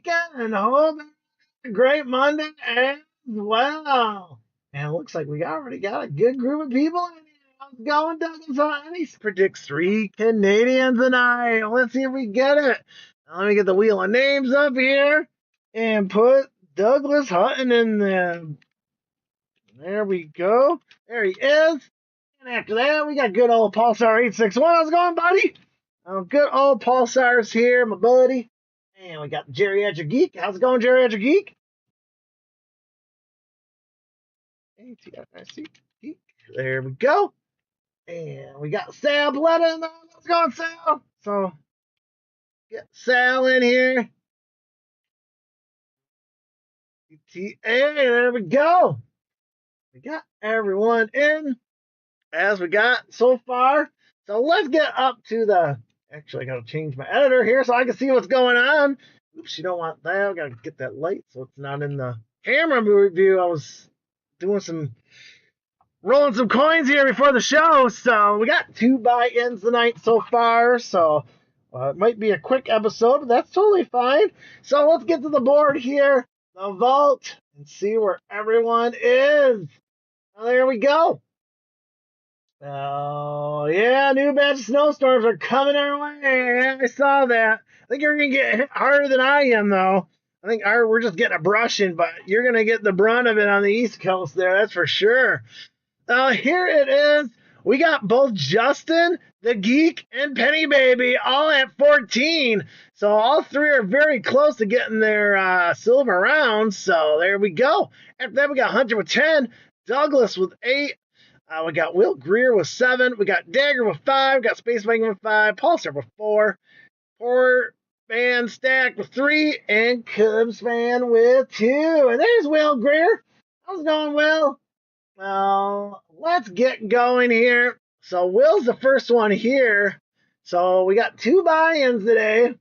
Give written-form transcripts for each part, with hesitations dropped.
weekend and hope a great Monday as well. And it looks like we already got a good group of people in here. How's it going, Douglas? He predicts 3 Canadians tonight. Let's see if we get it. Now, let me get the wheel of names up here and put Douglas Hutton in there. There we go. There he is. And after that, we got good old Pulsar 861. How's it going, buddy? Good old Pulsar's here, my buddy. And we got Geriatric Geek. How's it going, Geriatric Geek? ATFIC Geek. There we go. And we got Sal Bletta in there. How's it going, Sal? So, get Sal in here. ETA. There we go. We got everyone in as we got so far. So let's get up to the. Actually, I got to change my editor here so I can see what's going on. Oops, you don't want that. I got to get that light so it's not in the camera review. I was doing rolling some coins here before the show. So we got 2 buy-ins tonight so far. So it might be a quick episode, but that's totally fine. So let's get to the board here, the vault, and see where everyone is. Well, there we go. Oh, yeah, new batch of snowstorms are coming our way. I saw that. I think you're going to get hit harder than I am, though. I think we're just getting a brushing, but you're going to get the brunt of it on the East Coast there, that's for sure. Here it is. We got both Justin, the Geek, and Penny Baby all at 14. So all 3 are very close to getting their silver rounds. So there we go. After that, we got Hunter with 10, Douglas with 8. We got Will Greer with 7. We got Dagger with 5. We got Space Viking with 5. Pulsar with 4. Poor Man Stack with 3. And Cubs Fan with 2. And there's Will Greer. How's it going, Will? Well, let's get going here. So Will's the first one here. So we got 2 buy-ins today.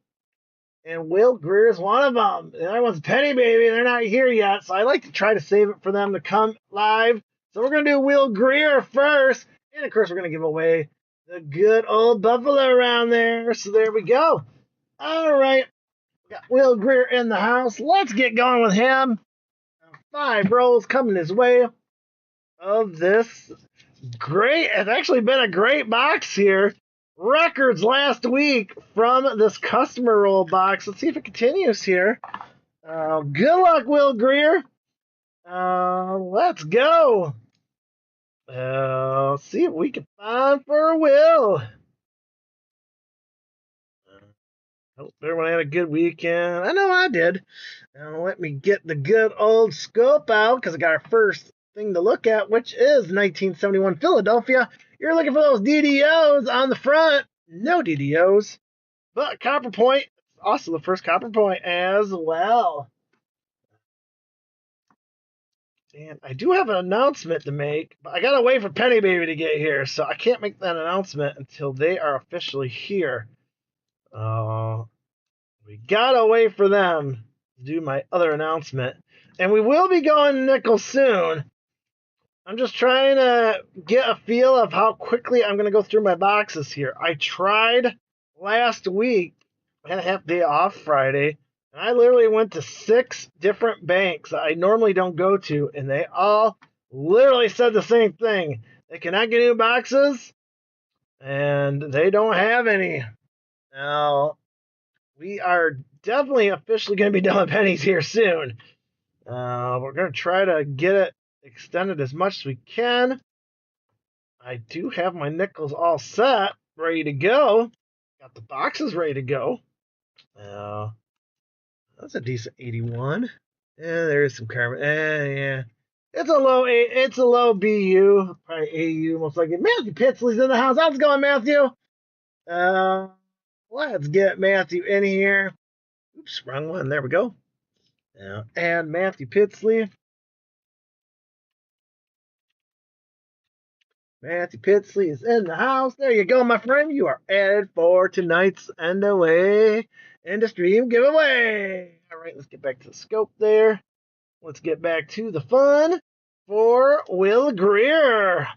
And Will Greer is one of them. The other one's Penny Baby. They're not here yet. So I like to try to save it for them to come live. So we're going to do Will Greer first. And, of course, we're going to give away the good old Buffalo around there. So there we go. All right. We got Will Greer in the house. Let's get going with him. 5 rolls coming his way of this great. It's actually been a great box here. Records last week from this customer roll box. Let's see if it continues here. Good luck, Will Greer. Let's go. Let's see if we can find for Will. Hope everyone had a good weekend. I know I did. Now let me get the good old scope out because I got our first thing to look at, which is 1971 Philadelphia. You're looking for those DDOs on the front. No DDOs, but Copper Point. Also the first Copper Point as well. And I do have an announcement to make, but I gotta wait for Penny Baby to get here, so I can't make that announcement until they are officially here. We gotta wait for them to do my other announcement. And we will be going nickel soon. I'm just trying to get a feel of how quickly I'm gonna go through my boxes here. I tried last week. I had a half day off Friday. And I literally went to 6 different banks that I normally don't go to, and they all literally said the same thing. They cannot get new boxes, and they don't have any. Now, we are definitely officially going to be done with pennies here soon. We're going to try to get it extended as much as we can. I do have my nickels all set, ready to go. Got the boxes ready to go. That's a decent 81. Yeah, there is some carbon. Yeah. It's a low BU, probably AU most likely. Matthew Pitsley's in the house. How's it going, Matthew? Let's get Matthew in here. Oops, wrong one. There we go. Add Matthew Pitsley. Matthew Pitsley is in the house. There you go, my friend. You are added for tonight's End Away and the stream giveaway. All right, let's get back to the scope there. Let's get back to the fun for Will Greer.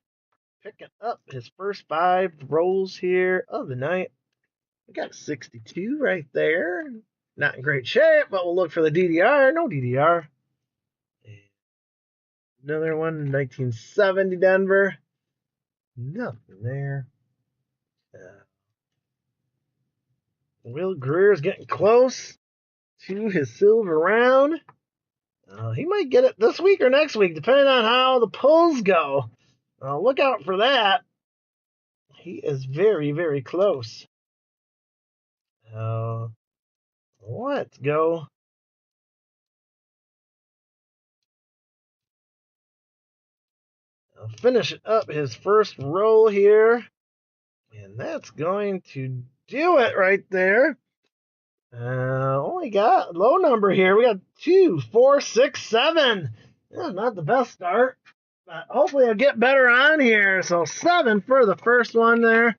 Picking up his first 5 rolls here of the night. We got 62 right there. Not in great shape, but we'll look for the DDR. No DDR. Another one, 1970 Denver. Nothing there. Will Greer's getting close to his silver round. He might get it this week or next week, depending on how the pulls go. Look out for that. He is very, very close. Let's go. I'll finish up his first roll here. And that's going to do it right there. Only got low number here. We got 2, 4, 6, 7. Yeah, not the best start, but hopefully I'll get better on here. So 7 for the first one there.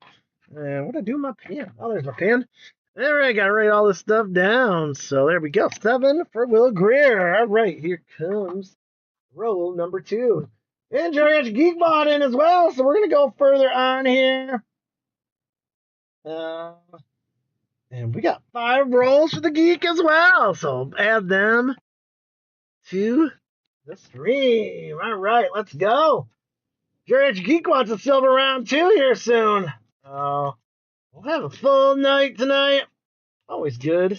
And what did I do with my pen? Oh, there's my pen. All right, got to write all this stuff down. So there we go. 7 for Will Greer. All right, here comes roll number 2. And George Geekbot in as well. So we're going to go further on here. And we got 5 rolls for the Geek as well. So add them to the stream. All right, let's go. George Geek wants a silver round 2 here soon. We'll have a full night tonight. Always good.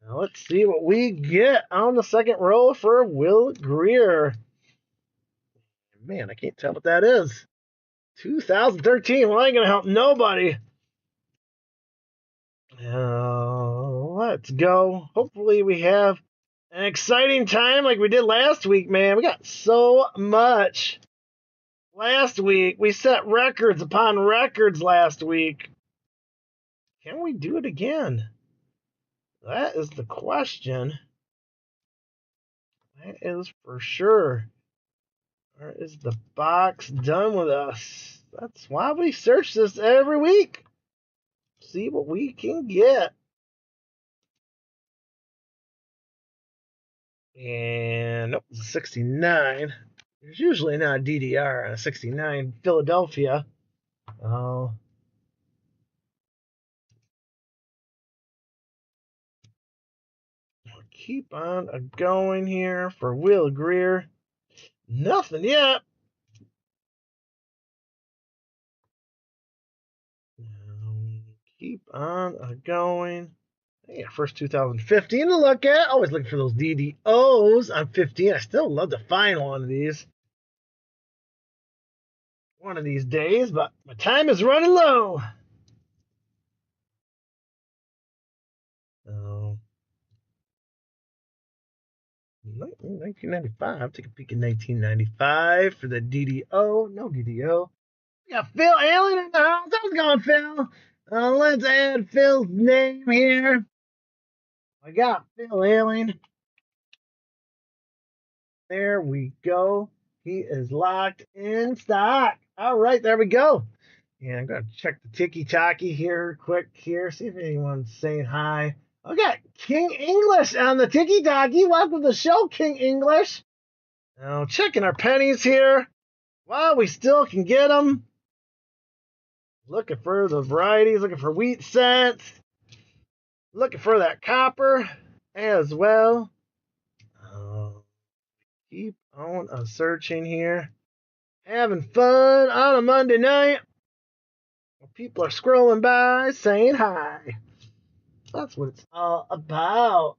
Now let's see what we get on the second roll for Will Greer. Man, I can't tell what that is. 2013. Well, I ain't going to help nobody. Let's go. Hopefully we have an exciting time like we did last week, man. We got so much last week. We set records upon records last week. Can we do it again? That is the question. That is for sure. Or is the box done with us? That's why we search this every week. See what we can get. And nope, it's a 69. There's usually not a DDR on a 69 Philadelphia. We'll keep on going here for Will Greer. Nothing yet. Keep on going. Yeah, first 2015 to look at. Always looking for those DDOs on 15. I still love to find one of these. One of these days, but my time is running low. 1995. Take a peek at 1995 for the DDO. No DDO. We got Phil Allen in the house. How's it going, Phil? Let's add Phil's name here. I got Phil Allen. There we go. He is locked in stock. All right, there we go. Yeah, I'm going to check the tiki-taki here quick here. See if anyone's saying hi. I got King English on the tiki-taki. Welcome to the show, King English. Now, checking our pennies here. While we still can get them. Looking for the varieties. Looking for wheat cents. Looking for that copper as well. Keep on searching here. Having fun on a Monday night. People are scrolling by saying hi. That's what it's all about.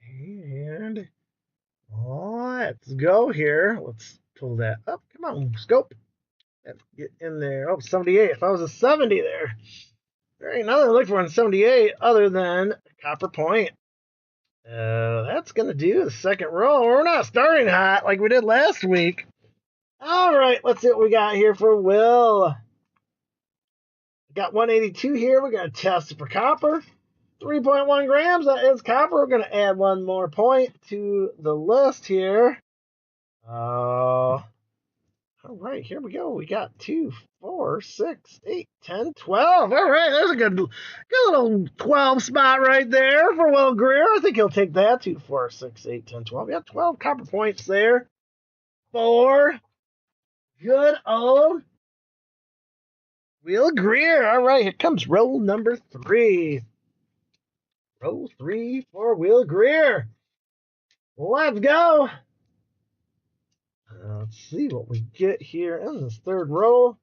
And let's go here. Let's pull that up. Come on, scope. Let's get in there. Oh, 78. If I was a 70 there. There ain't nothing to look for on 78 other than copper point. That's going to do the second roll. We're not starting hot like we did last week. All right, let's see what we got here for Will. We got 182 here. We're going to test it for copper. 3.1 grams. That is copper. We're going to add one more point to the list here. All right, here we go. We got 2, 4, 6, 8, 10, 12. All right, there's a good little 12 spot right there for Will Greer. I think he'll take that. 2, 4, 6, 8, 10, 12. We got 12 copper points there. 4. Good old Will Greer. All right, here comes roll number 3. Row 3 for Will Greer. Let's go. Let's see what we get here in this third row.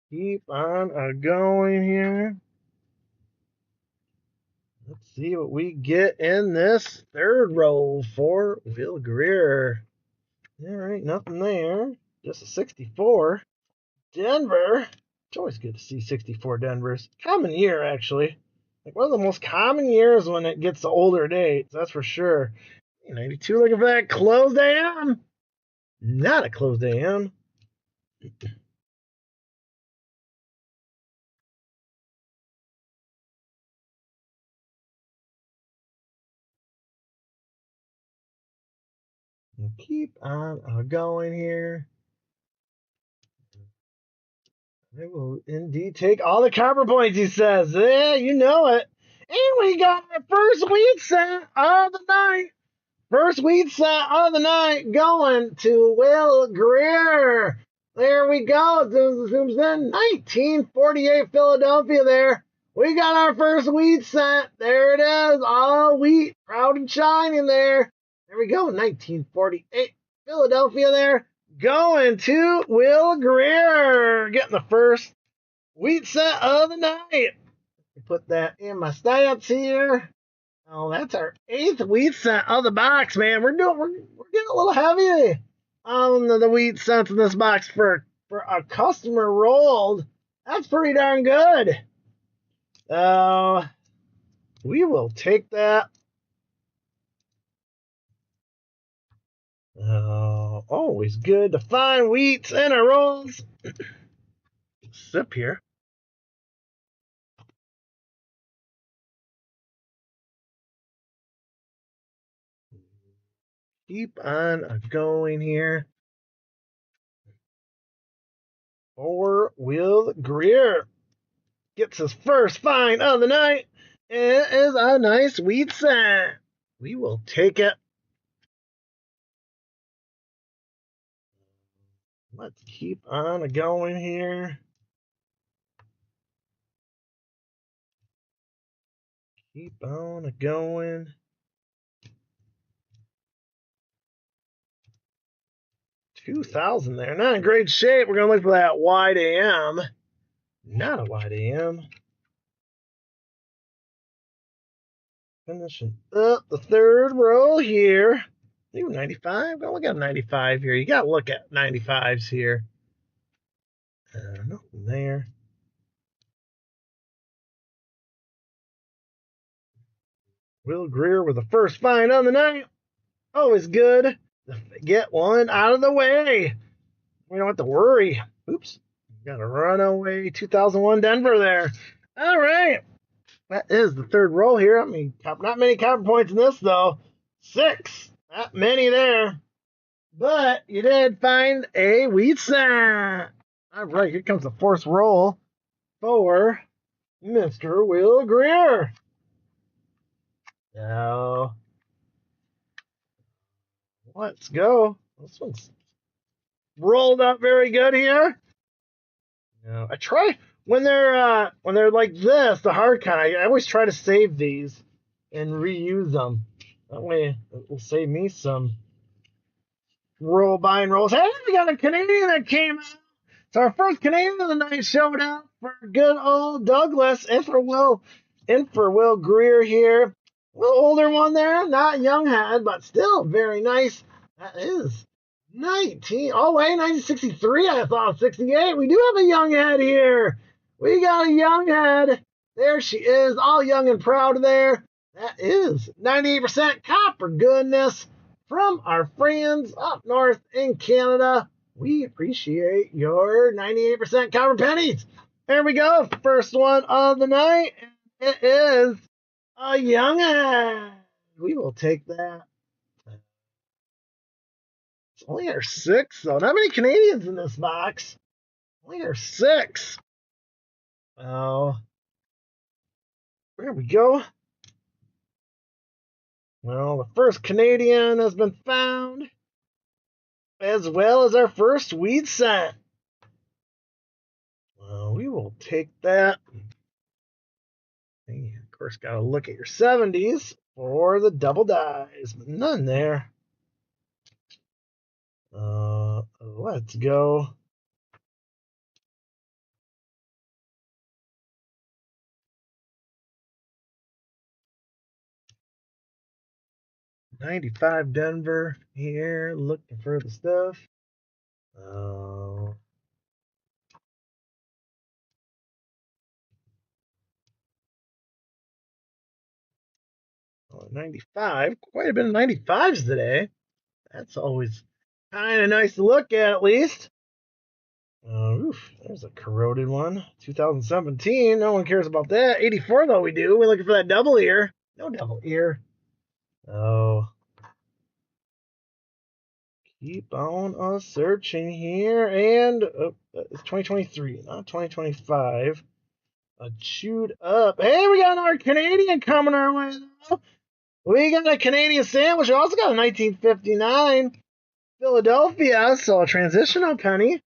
Keep on going here. Let's see what we get in this third row for Will Greer. There ain't nothing there. Just a 64. Denver. It's always good to see 64 Denvers. Common year, actually. Like one of the most common years when it gets to older dates, that's for sure. 92 looking for that closed AM. Not a closed AM. We'll keep on going here. I will indeed take all the copper points, he says. Yeah, you know it. And we got our first wheat set of the night. First wheat set of the night going to Will Greer. There we go. Zooms in. 1948 Philadelphia there. We got our first wheat set. There it is. All wheat. Proud and shining there. There we go. 1948 Philadelphia there. Going to Will Greer. Getting the first wheat set of the night. Put that in my stats here. Oh, that's our 8th wheat set of the box, man. We're getting a little heavy on the wheat cents in this box for a customer rolled. That's pretty darn good. We will take that. Always good to find wheats in our rolls. Sip here. Keep on going here. For Will Greer. Gets his first find of the night. It is a nice wheat set. We will take it. Let's keep on going here. Keep on going. 2,000 there. Not in great shape. We're going to look for that wide AM. Not a wide AM. Finishing up the third row here. Ooh, 95. Don't look at 95 here. You got to look at 95s here. Nothing there. Will Greer with the first find on the night. Always good to get one out of the way. We don't have to worry. Oops. Got a runaway 2001 Denver there. All right. That is the third roll here. I mean, not many copper points in this, though. 6. Not many there. But you did find a wheat set. All right, here comes the fourth roll for Mr. Will Greer. Now, let's go. This one's rolled up very good here. Now, I try when they're like this, the hard kind. I always try to save these and reuse them. That way, it will save me some buying rolls. Hey, we got a Canadian that came out. It's our first Canadian of the night showed up for good old Douglas and for Will Greer here. A little older one there, not young head, but still very nice. That is 1963. I thought 68. We do have a young head here. We got a young head. There she is, all young and proud there. That is 98% copper goodness from our friends up north in Canada. We appreciate your 98% copper pennies. There we go. First one of the night. It is a young head. We will take that. It's only our 6, though. Not many Canadians in this box. Only our 6. Oh. There we go. Well, the first Canadian has been found, as well as our first wheat set. Well, we will will take that. And of course, got to look at your 70s for the double dies, but none there. Let's go. $95 Denver here, looking for the stuff. 95, quite a bit of 95s today. That's always kind of nice to look at least. There's a corroded one. 2017, no one cares about that. 84 though we do. We're looking for that double ear. No double ear. Oh. Keep on searching here. And it's 2023, not 2025. Chewed up. Hey, we got another Canadian coming our way though. We got a Canadian sandwich. We also got a 1959 Philadelphia, so a transitional penny.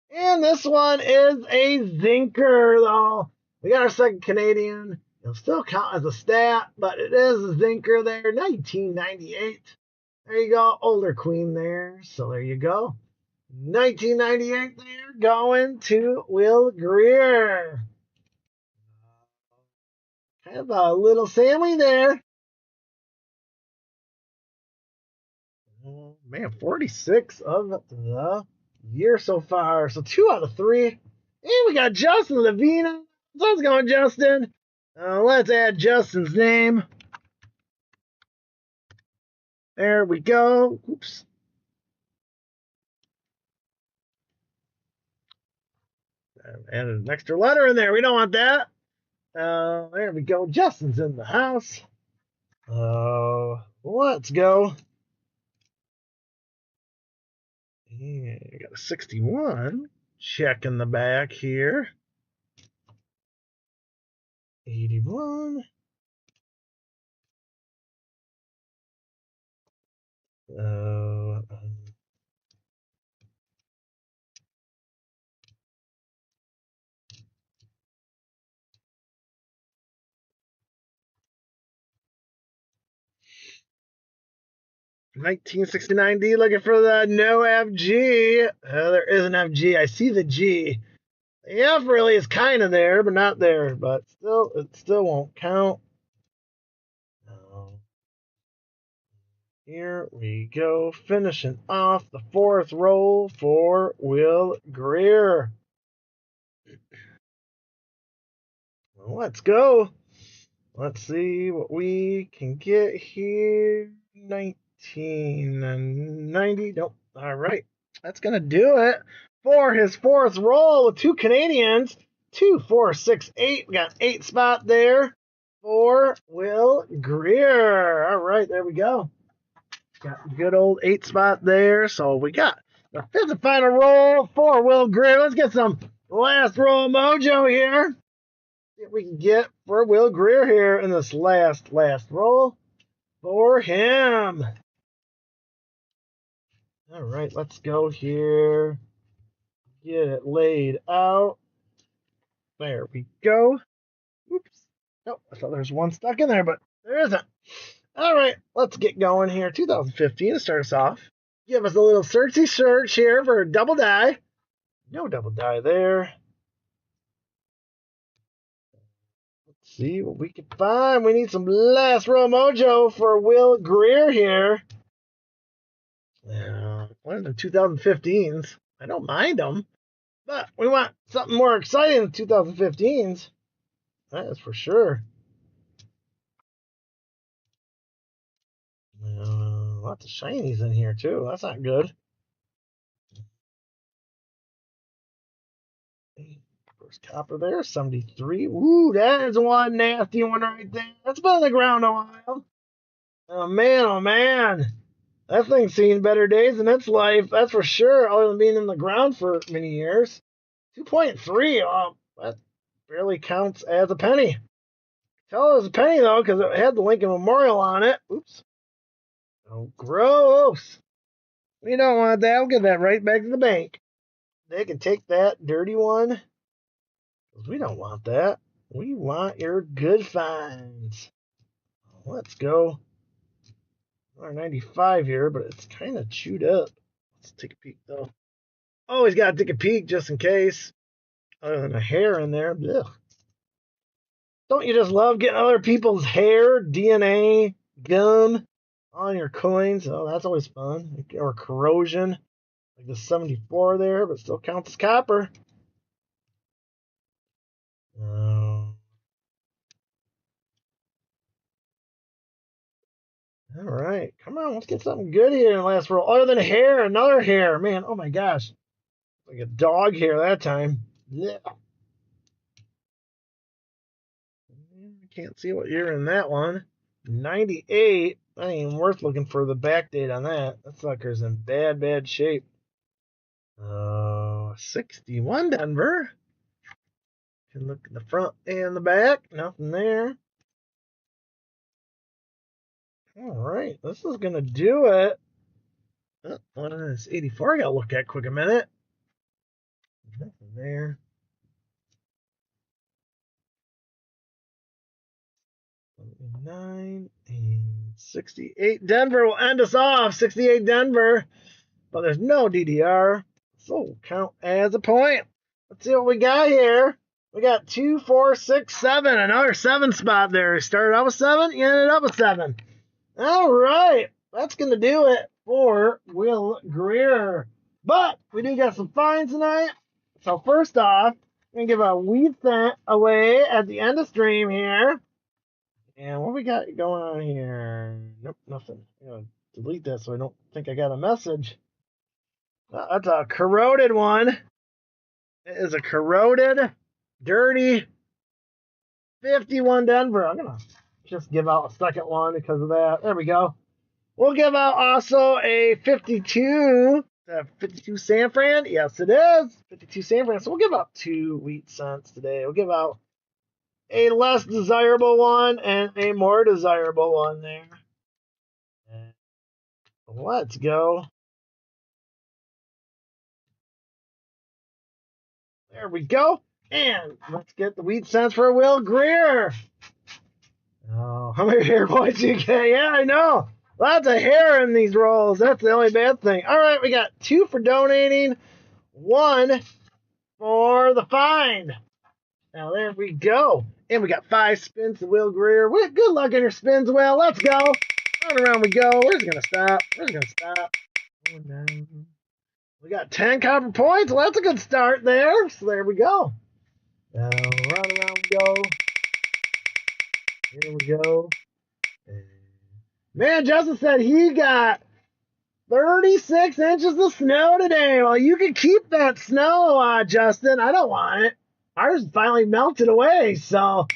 And this one is a zinker, though. We got our second Canadian. It'll still count as a stat, but it is a zinker there. 1998. There you go. Older queen there. So there you go. 1998 there. Going to Will Greer. Kind of a little Sammy there. Oh, man, 46 of the year so far. So 2 out of 3. And we got Justin Levina. How's it going, Justin? Let's add Justin's name. There we go. Oops. Added an extra letter in there. We don't want that. There we go. Justin's in the house. Let's go. Yeah, got a 61. Check in the back here. 81. 1969D, looking for the no FG. There is an FG. I see the G. The F really is kind of there, but not there. But still, it still won't count. Here we go, finishing off the 4th roll for Will Greer. Let's go. Let's see what we can get here. 1990. Nope. All right. That's going to do it for his 4th roll with 2 Canadians. 2, 4, 6, 8. We got 8 spot there for Will Greer. All right. There we go. Got a good old 8 spot there. So we got the 5th and final roll for Will Greer. Let's get some last roll mojo here. See what we can get for Will Greer here in this last roll for him. All right, let's go here. Get it laid out. There we go. Oops. Nope, I thought there was one stuck in there, but there isn't. All right, let's get going here. 2015 to start us off. Give us a little searchy search here for a double die. No double die there. Let's see what we can find. We need some last row mojo for Will Greer here. One of the 2015s. I don't mind them, but we want something more exciting than 2015s. That is for sure. Lots of shinies in here too. That's not good. First copper there, 73. Ooh, that is one nasty one right there. That's been on the ground a while. Oh man. That thing's seen better days in its life, that's for sure, other than being in the ground for many years. 2.3, that barely counts as a penny. Tell it was a penny though, because it had the Lincoln Memorial on it. Oops. Oh, gross. We don't want that. We'll give that right back to the bank. They can take that dirty one 'Cause we don't want that. We want your good finds. Let's go. 95 here, but it's kind of chewed up. Let's take a peek, though. Always got to take a peek just in case. Other than a hair in there. Ugh. Don't you just love getting other people's hair, DNA, gum on your coins? Oh, that's always fun. Or corrosion, like the 74 there, but still counts as copper. All right, come on, let's get something good here in the last roll. Other than hair, another hair. Man, oh my gosh. Like a dog hair that time. Yeah. I can't see what year in that one. 98. That ain't even worth looking for the back date on that. That sucker's in bad, bad shape. 61 Denver. Can look at the front and the back. Nothing there. All right, this is gonna do it. Oh, what is this 84? I gotta look at quick a minute. Nothing there. 9 and 68 Denver will end us off. 68 Denver, but there's no DDR, so count as a point. Let's see what we got here. We got 2, 4, 6, 7. Another 7 spot there. We started out with 7, you ended up with 7. All right, that's going to do it for Will Greer. But we do got some finds tonight. So first off, I'm going to give a wheat cent away at the end of stream here. And what we got going on here? Nope, nothing. I'm going to delete that so I don't think I got a message. That's a corroded one. It is a corroded, dirty 51 Denver. I'm going to just give out a second one because of that. There we go. We'll give out also a 52. 52 San Fran? Yes, it is. 52 San Fran. So we'll give out 2 wheat cents today. We'll give out a less desirable one and a more desirable one there. Let's go. There we go. And let's get the wheat cents for Will Greer. Oh, how many hair points you get? Yeah, I know. Lots of hair in these rolls. That's the only bad thing. All right, we got 2 for donating, 1 for the find. Now, there we go. And we got 5 spins to Will Greer. Good luck in your spins, Will. Let's go. Round around we go. Where's it going to stop? Where's it going to stop? We got 10 copper points. Well, that's a good start there. So there we go. Now, round around we go. Here we go. Man, Justin said he got 36 inches of snow today. Well, you can keep that snow, Justin. I don't want it. Ours finally melted away, so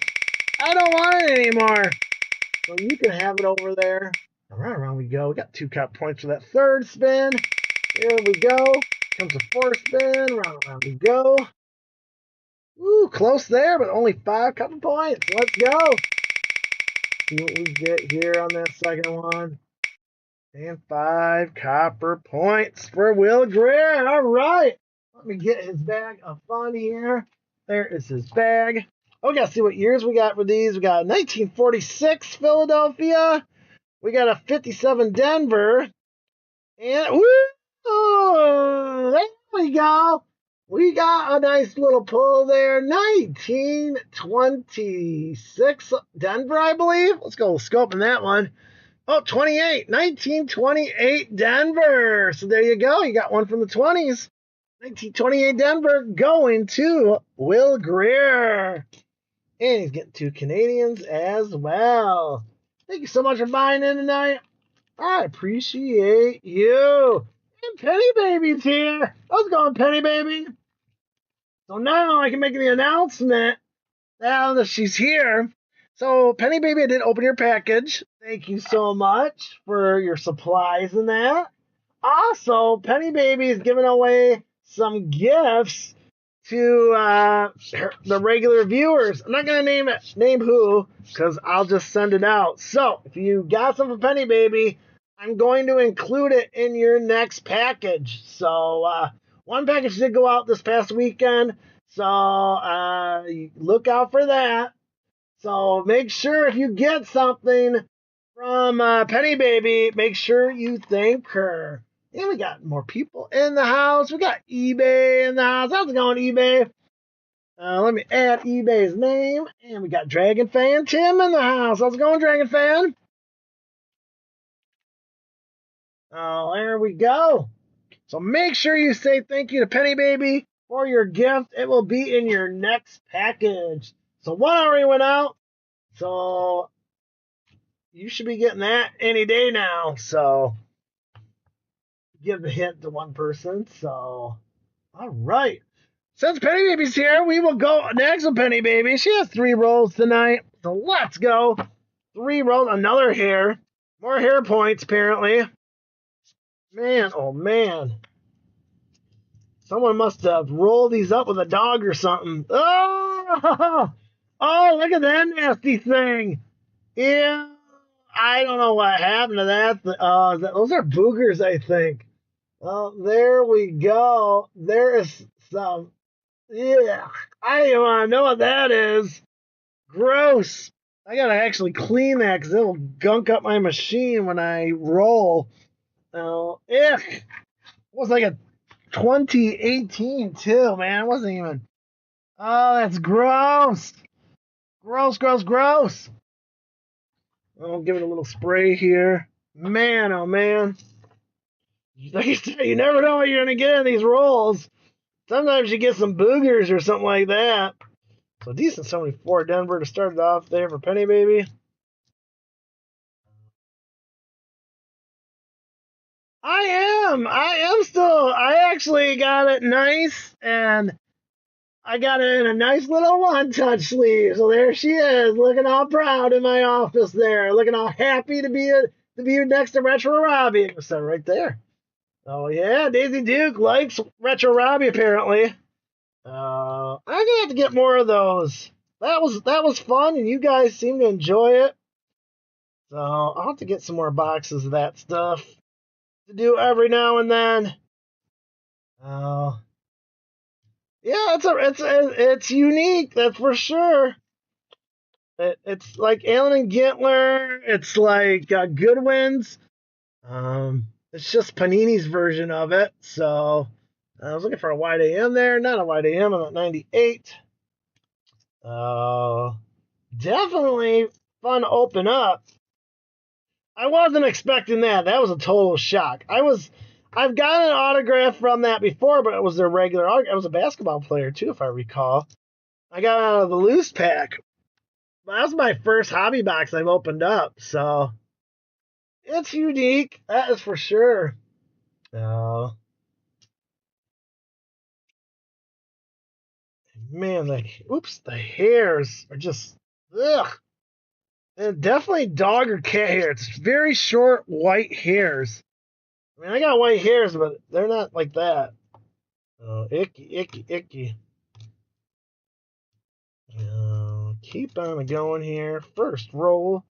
I don't want it anymore. So you can have it over there. Around we go. We got 2 cop points for that third spin. Here we go. Comes a 4th spin. Around we go. Ooh, close there, but only 5 copper points. Let's go. See what we get here on that second one. And 5 copper points for Will Greer. All right. Let me get his bag of fun here. There is his bag. Okay, let's see what years we got for these. We got 1946 Philadelphia. We got a 57 Denver. And, woo! There we go. We got a nice little pull there. 1926 Denver, I believe. Let's go scoping that one. Oh, 28. 1928 Denver. So there you go. You got one from the 20s. 1928 Denver going to Will Greer. And he's getting 2 Canadians as well. Thank you so much for buying in tonight. I appreciate you. And Penny Baby's here. How's it going, Penny Baby? So now I can make the announcement now that she's here. So, Penny Baby, I did open your package. Thank you so much for your supplies and that. Also, Penny Baby is giving away some gifts to the regular viewers. I'm not going to name who, because I'll just send it out. So, if you got some for Penny Baby, I'm going to include it in your next package. So, one package did go out this past weekend. So look out for that. So make sure if you get something from Penny Baby, make sure you thank her. And we got more people in the house. We got eBay in the house. How's it going, eBay? Let me add eBay's name. And we got Dragon Fan Tim in the house. How's it going, Dragon Fan? Oh, there we go. So make sure you say thank you to Penny Baby for your gift. It will be in your next package. So one already went out. So you should be getting that any day now. So give a hint to one person. So, all right. Since Penny Baby's here, we will go next with Penny Baby. She has 3 rolls tonight. So let's go. 3 rolls. Another hair. More hair points, apparently. Man, oh man. Someone must have rolled these up with a dog or something. Oh, oh, look at that nasty thing. Yeah, I don't know what happened to that. Those are boogers, I think. Oh, there we go. There is some. Yeah, I don't want to know what that is. Gross. I gotta actually clean that because it'll gunk up my machine when I roll. Oh, ick. It was like a 2018 too, man. It wasn't even. Oh, that's gross. Gross, gross, gross. I'll give it a little spray here. Man, oh man. Like I said, you never know what you're going to get in these rolls. Sometimes you get some boogers or something like that. So decent 74 Denver to start it off there for Penny Baby. I am still. I actually got it nice, and I got it in a nice little one-touch sleeve. So there she is, looking all proud in my office there, looking all happy to be next to Retro Robbie. So right there. Oh yeah, Daisy Duke likes Retro Robbie apparently. I'm gonna have to get more of those. That was fun, and you guys seem to enjoy it. So I'll have to get some more boxes of that stuff to do every now and then. Yeah, it's unique, that's for sure. It's like Allen and Gintler. It's like Goodwin's. It's just Panini's version of it. So I was looking for a wide AM there. Not a wide AM. I'm at 98. Definitely fun to open up. I wasn't expecting that. That was a total shock. I've got an autograph from that before, but it was their regular autograph. It was a basketball player too, if I recall. I got it out of the loose pack. But that was my first hobby box I've opened up, so it's unique. That is for sure. Man, the hairs are just ugh. And definitely dog or cat hair. It's very short white hairs. I mean, I got white hairs, but they're not like that. Oh, icky, icky, icky. Keep on going here. First roll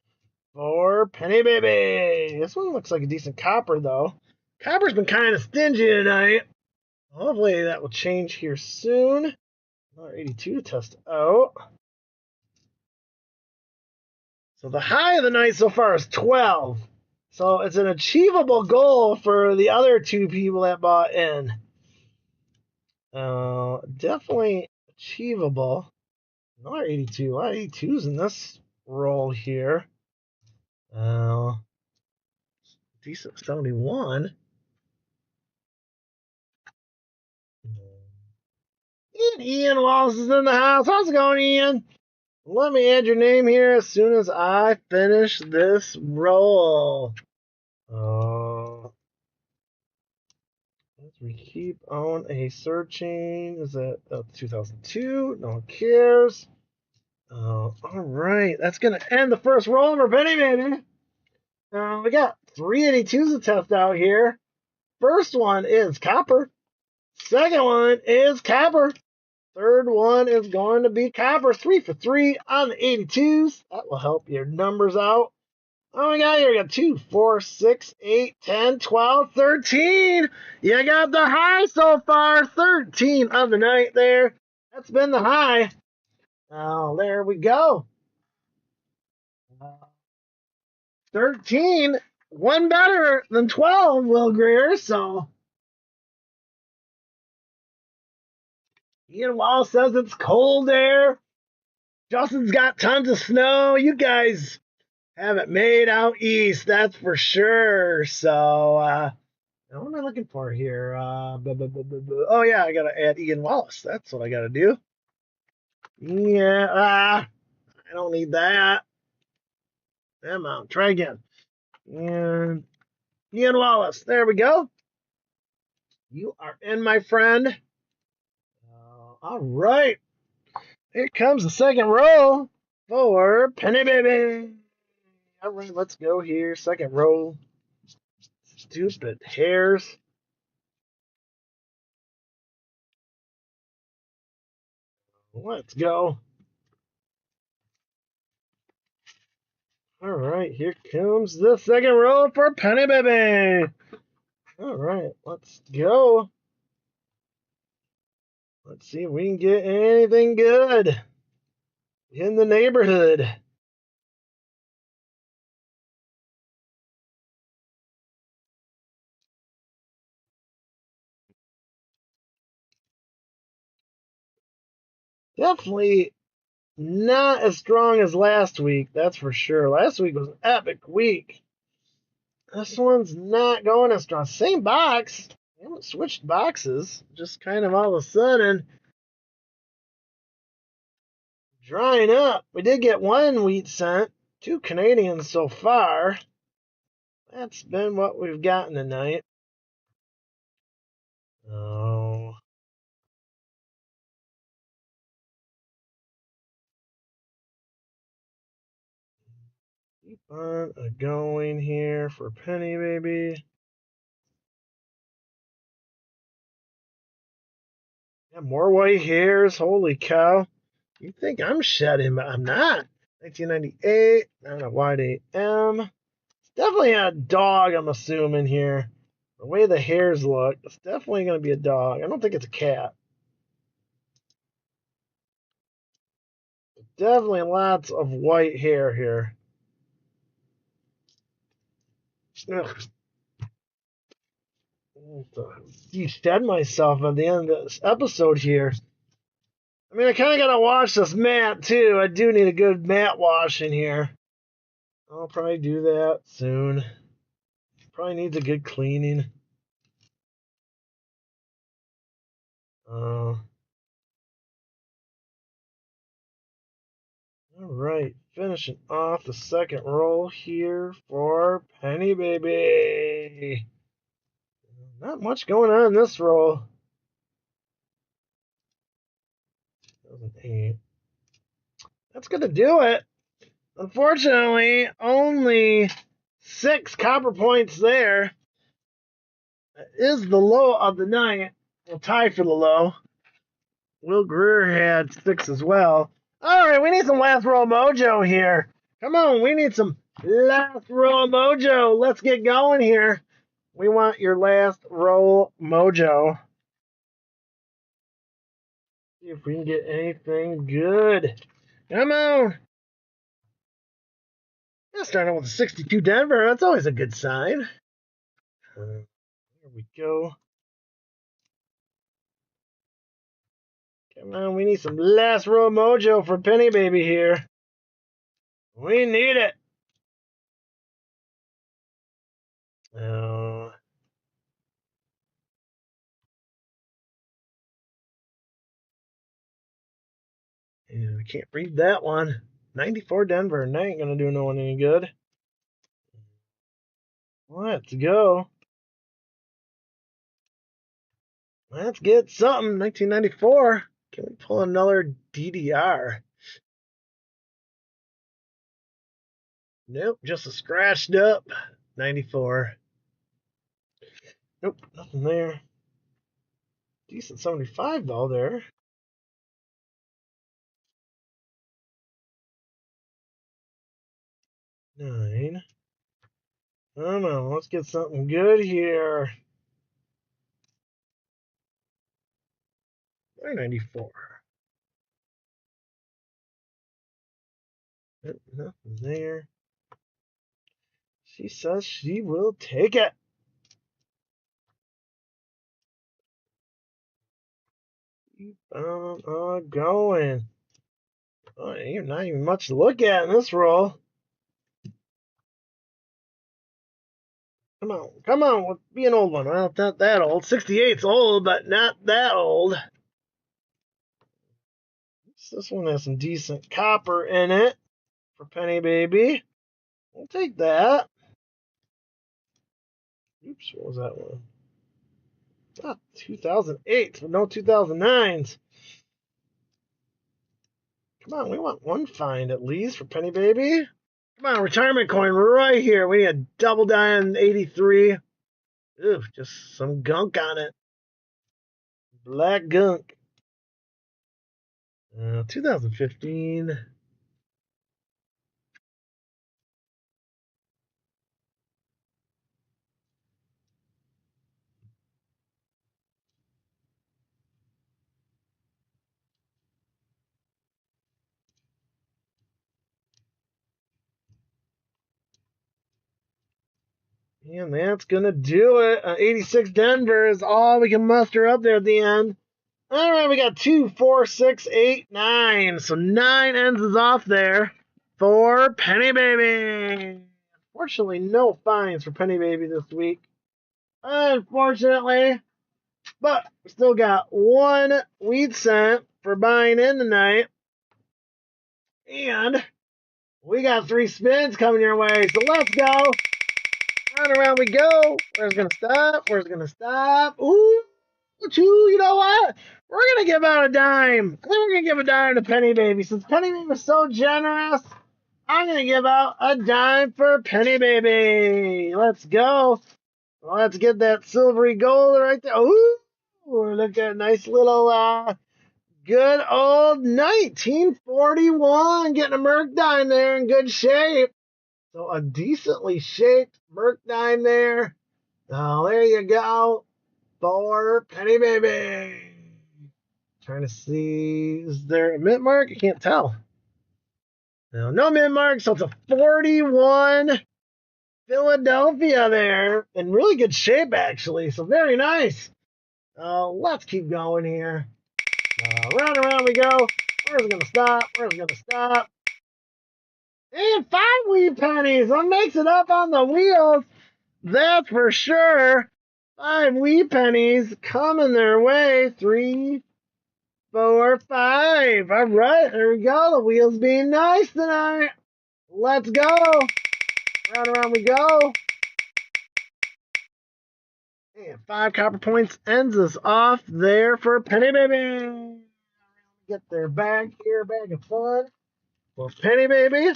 for Penny Baby. This one looks like a decent copper, though. Copper's been kind of stingy tonight. Hopefully that will change here soon. Another 82 to test out. So the high of the night so far is 12. So it's an achievable goal for the other 2 people that bought in. Definitely achievable. Another 82. A lot of 82s in this roll here. Decent 71. And Ian Wallace is in the house. How's it going, Ian? Let me add your name here as soon as I finish this roll. As we keep on a searching. Is that 2002? No one cares. All right. That's going to end the first roll for Penny Baby. We got 382s to test out here. First one is copper. Second one is copper. Third one is going to be copper. 3 for 3 on the 82s. That will help your numbers out. Oh, we got here. We got 2, 4, 6, 8, 10, 12, 13. You got the high so far. 13 of the night there. That's been the high. Oh, there we go. 13. One better than 12, Will Greer. So Ian Wall says it's cold there. Justin's got tons of snow. You guys have it made out east, that's for sure. So, what am I looking for here? Oh, yeah, I got to add Ian Wallace. That's what I got to do. Yeah, I don't need that. Come on, try again. And Ian Wallace, there we go. You are in, my friend. All right. Here comes the second roll for Penny Baby. All right, let's go here. Second roll. Stupid hairs. Let's go. All right, here comes the second roll for Penny Baby. All right, let's go. Let's see if we can get anything good in the neighborhood. Definitely not as strong as last week, that's for sure. Last week was an epic week. This one's not going as strong. Same box. We haven't switched boxes. Just kind of all of a sudden drying up. We did get one wheat cent, 2 Canadians so far. That's been what we've gotten tonight. Oh. Keep on going here for Penny Baby. Got more white hairs. Holy cow. You think I'm shedding, but I'm not. 1998. Not a wide AM. It's definitely a dog, I'm assuming here. The way the hairs look, it's definitely going to be a dog. I don't think it's a cat. Definitely lots of white hair here. Ugh. De-shed myself at the end of this episode here. I mean, I kind of got to wash this mat, too. I do need a good mat wash in here. I'll probably do that soon. Probably needs a good cleaning. All right, finishing off the second roll here for Penny Baby. Not much going on in this roll. 2008. That's going to do it. Unfortunately, only 6 copper points there. That is the low of the night. We'll tie for the low. Will Greer had 6 as well. All right, we need some last roll mojo here. Come on, we need some last roll mojo. Let's get going here. We want your last roll mojo. See if we can get anything good. Come on. Starting with a 62 Denver. That's always a good sign. Here we go. Come on, we need some last roll mojo for Penny Baby here. We need it. Oh. Yeah, we can't read that one. 94 Denver. That ain't going to do no one any good. Let's go. Let's get something. 1994. Can we pull another DDR? Nope, just a scratched up 94. Nope, nothing there. Decent 75 though there. 9. Come on, let's get something good here. 94. Nothing there. She says she will take it. Keep on going. Oh, you're not even much to look at in this roll. Come on, be an old one. Well, not that old. 68's old, but not that old. This one has some decent copper in it for Penny Baby. We'll take that. Oops, what was that one? Not 2008, but no 2009s. Come on, we want one find at least for Penny Baby. Come on, retirement coin right here. We need a double die on 83. Ooh, just some gunk on it. Black gunk. 2015. And that's going to do it. 86 Denver is all we can muster up there at the end. All right, we got 2, 4, 6, 8, 9. So 9 ends is off there for Penny Baby. Unfortunately, no fines for Penny Baby this week. Unfortunately. But we still got 1 wheat cent for buying in tonight. And we got 3 spins coming your way. So let's go. Round around we go. Where's gonna stop? Where's gonna stop? Ooh, 2. You know what? We're gonna give out a dime. I think we're gonna give a dime to Penny Baby. Since Penny Baby was so generous, I'm gonna give out a dime for Penny Baby. Let's go. Let's get that silvery gold right there. Ooh, look at that nice little good old 1941. Getting a Merc dime there in good shape. So a decently shaped Merc dime there. Oh, there you go. For Penny Baby. Trying to see, is there a mint mark? I can't tell. No mint mark, so it's a 41 Philadelphia there. In really good shape, actually. So very nice. Let's keep going here. Round and round we go. Where's it going to stop? Where's it going to stop? And 5 wheat pennies. That makes it up on the wheels. That's for sure. 5 wheat pennies coming their way. 3, 4, 5. All right, there we go. The wheels being nice tonight. Let's go. Round and round we go. And 5 copper points ends us off there for Penny Baby. Get their bag here, bag of fun for Penny Baby.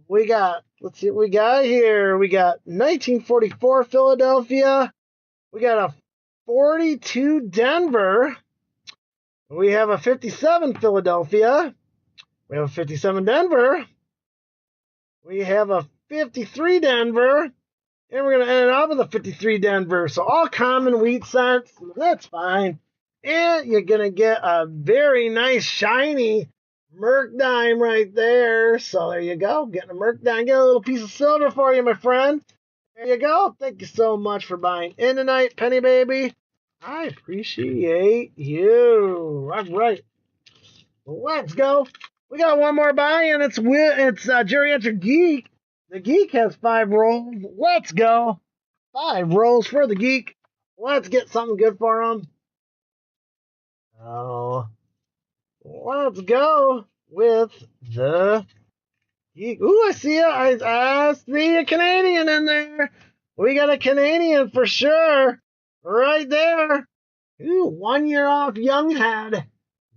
We got, let's see what we got here. We got 1944 Philadelphia. We got a 42 Denver. We have a 57 Philadelphia. We have a 57 Denver. We have a 53 Denver. And we're going to end up with a 53 Denver. So all common wheat cents. That's fine. And you're going to get a very nice shiny Merc dime right there. So there you go. Getting a Merc dime. Get a little piece of silver for you, my friend. There you go. Thank you so much for buying in tonight, Penny Baby. I appreciate you. All right. Let's go. We got one more buy, and it's Geriatric Geek. The Geek has 5 rolls. Let's go. 5 rolls for the Geek. Let's get something good for him. Oh, let's go with the Geek. Ooh, I see it. I see a Canadian in there. We got a Canadian for sure. Right there. Ooh, 1 year off Younghead.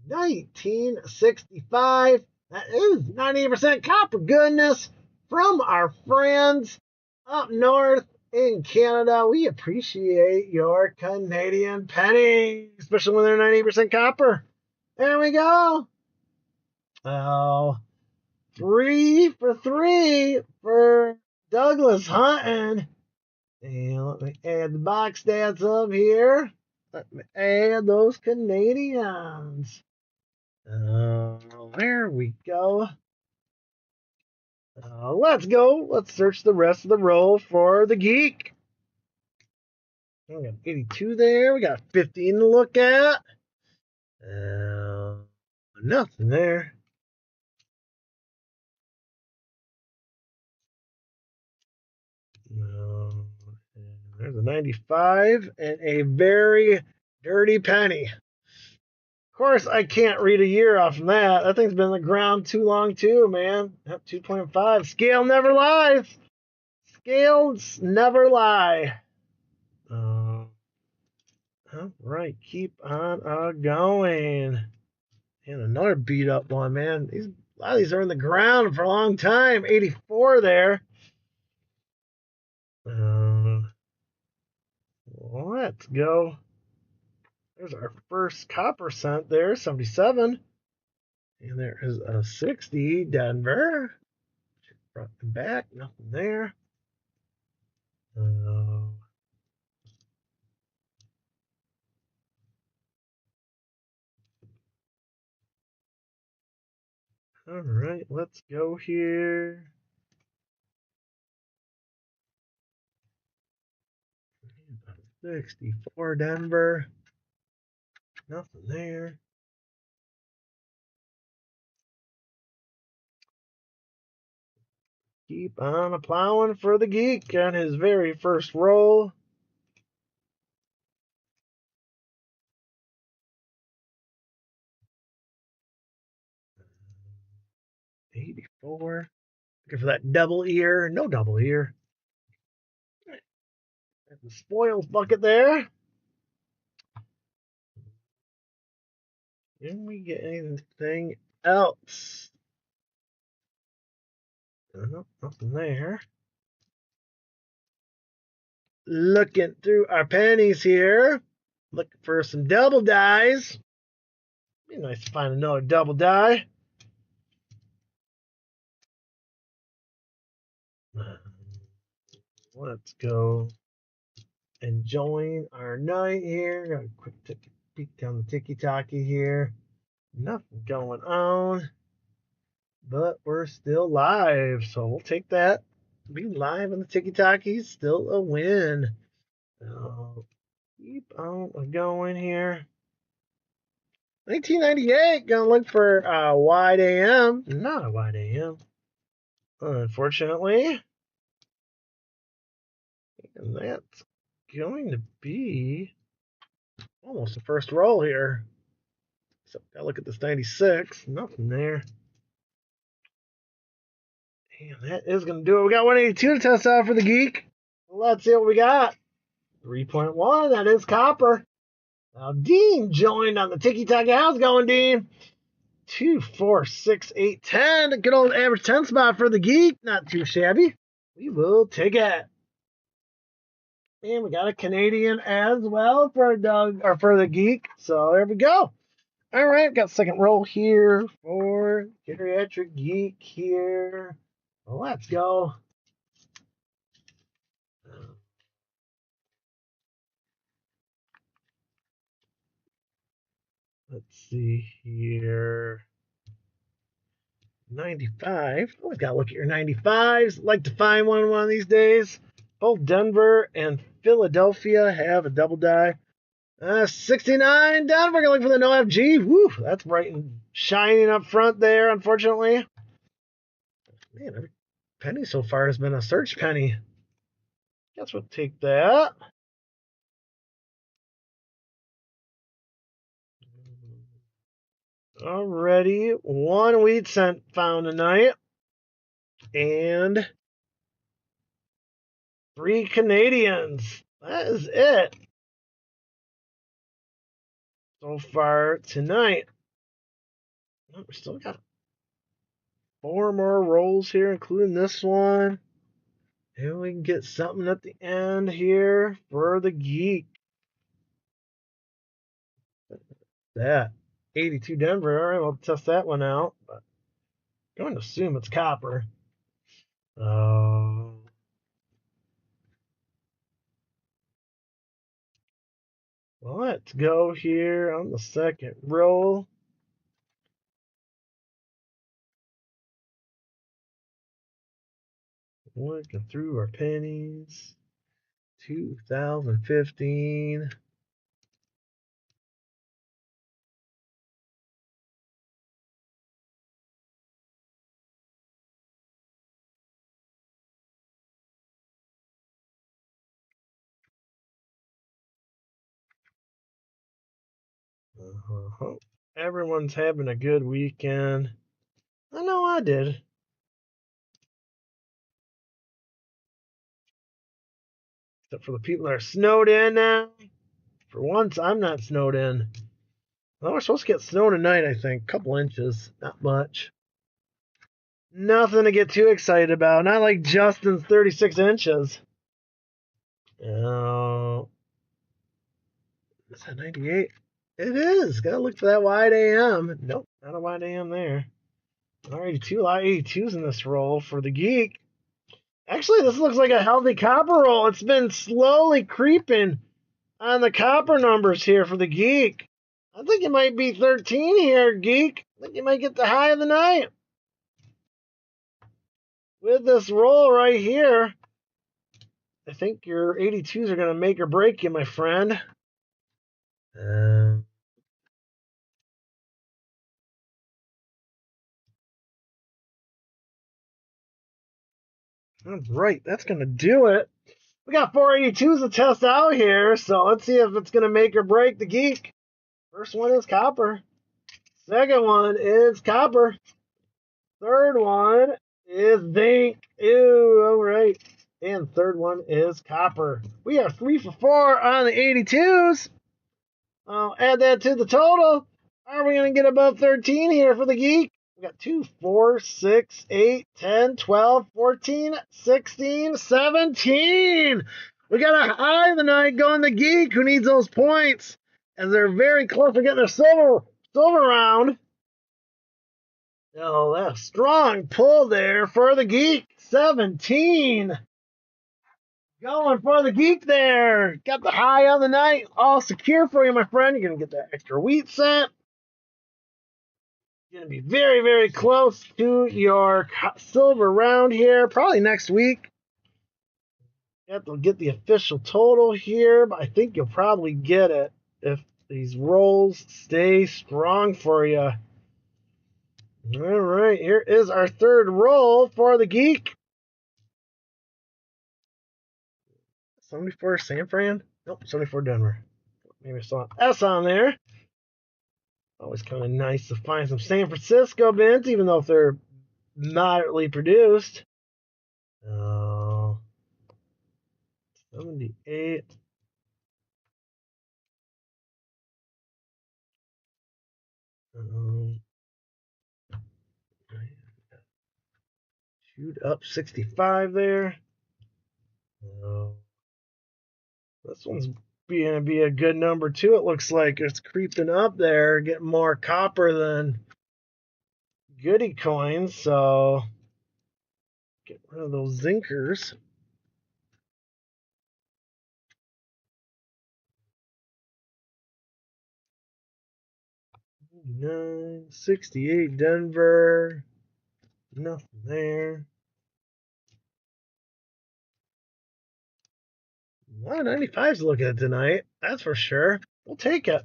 1965. That is 98% copper goodness from our friends up north in Canada. We appreciate your Canadian penny, especially when they're 98% copper. There we go. Oh, 3 for 3 for Douglas Hunting. And let me add the box stats up here. Let me add those Canadians. There we go. Let's go. Let's search the rest of the roll for the geek. We got 82 there. We got 15 to look at. Nothing there. No. There's a 95 and a very dirty penny. Of course, I can't read a year off from that. That thing's been on the ground too long, too, man. 2.5. Scale never lies. Scales never lie. All right, keep on going. And another beat up one, man. A lot of these are in the ground for a long time. 84 there. Let's go. There's our first copper cent there, 77. And there is a 60, Denver. Front and back, nothing there. All right, let's go here. $64, Denver. Nothing there. Keep on a plowing for the geek on his very first roll. $84. Looking for that double ear. No double ear. The spoils bucket there. Didn't we get anything else? Nothing there. Looking through our pennies here. Looking for some double dies. Be nice to find another double die. Let's go enjoying our night here. Got a quick peek down the tiki-taki here. Nothing going on, but we're still live, so we'll take that. Being live on the tiki-taki is still a win. Keep on going here. 1998, gonna look for a wide AM. Not a wide AM, unfortunately. And that's going to be almost the first roll here. So gotta look at this 96. Nothing there. And that is gonna do it. We got 182 to test out for the geek. Let's see what we got. 3.1. That is copper. Now Dean joined on the tiki taki. How's it going, Dean? 2, 4, 6, 8, 10. Good old average 10 spot for the geek. Not too shabby. We will take it. And we got a Canadian as well for Doug or for the geek. So there we go. All right, got second roll here for Geriatric Geek here. Well, let's go. Let's see here. 95. Always got to look at your 95s. Like to find one of these days. Both Denver and Philadelphia have a double die. 69 Denver. Gonna look for the no FG. Woo, that's bright and shining up front there, unfortunately. Man, every penny so far has been a search penny. Guess we'll take that. Alrighty, one wheat cent found tonight. And 3 Canadians. That is it so far tonight. We still got 4 more rolls here, including this one. And we can get something at the end here for the geek. That 82 Denver. All right, we'll test that one out. But I'm going to assume it's copper. Well, let's go here on the second roll. Looking through our pennies. 2015. Everyone's having a good weekend. I know I did. Except for the people that are snowed in now. For once, I'm not snowed in. Well, we're supposed to get snow tonight, I think. A couple inches. Not much. Nothing to get too excited about. Not like Justin's 36 inches. Oh. Is that 98? It is. Gotta look for that wide AM. Nope, not a wide AM there. Alrighty, a lot of 82s in this roll for the Geek. Actually, this looks like a healthy copper roll. It's been slowly creeping on the copper numbers here for the Geek. I think it might be 13 here, Geek. I think you might get the high of the night. With this roll right here, I think your 82s are going to make or break you, my friend. All right, that's going to do it. We got 482s to test out here, so let's see if it's going to make or break the Geek. First one is copper. Second one is copper. Third one is zinc. Ew, all right. And third one is copper. We are 3 for 4 on the 82s. I'll add that to the total. Are we going to get above 13 here for the Geek? We got 2, 4, 6, 8, 10, 12, 14, 16, 17. We got a high of the night going the Geek, who needs those points, as they're very close to getting their silver round. Oh, that's a strong pull there for the Geek. 17. Going for the Geek there. Got the high on the night. All secure for you, my friend. You're going to get that extra wheat cent. Going to be very, very close to your silver round here. Probably next week. You have to get the official total here, but I think you'll probably get it if these rolls stay strong for you. All right, here is our third roll for the Geek. 74 San Fran? Nope, 74 Denver. Maybe I saw an S on there. Always kind of nice to find some San Francisco mints, even though if they're moderately produced. 78. Shoot up 65 there. This one's going to be a good number too. It looks like it's creeping up there, getting more copper than goody coins. So get rid of those zinkers. 68 Denver. Nothing there. 95's looking at tonight. That's for sure. We'll take it.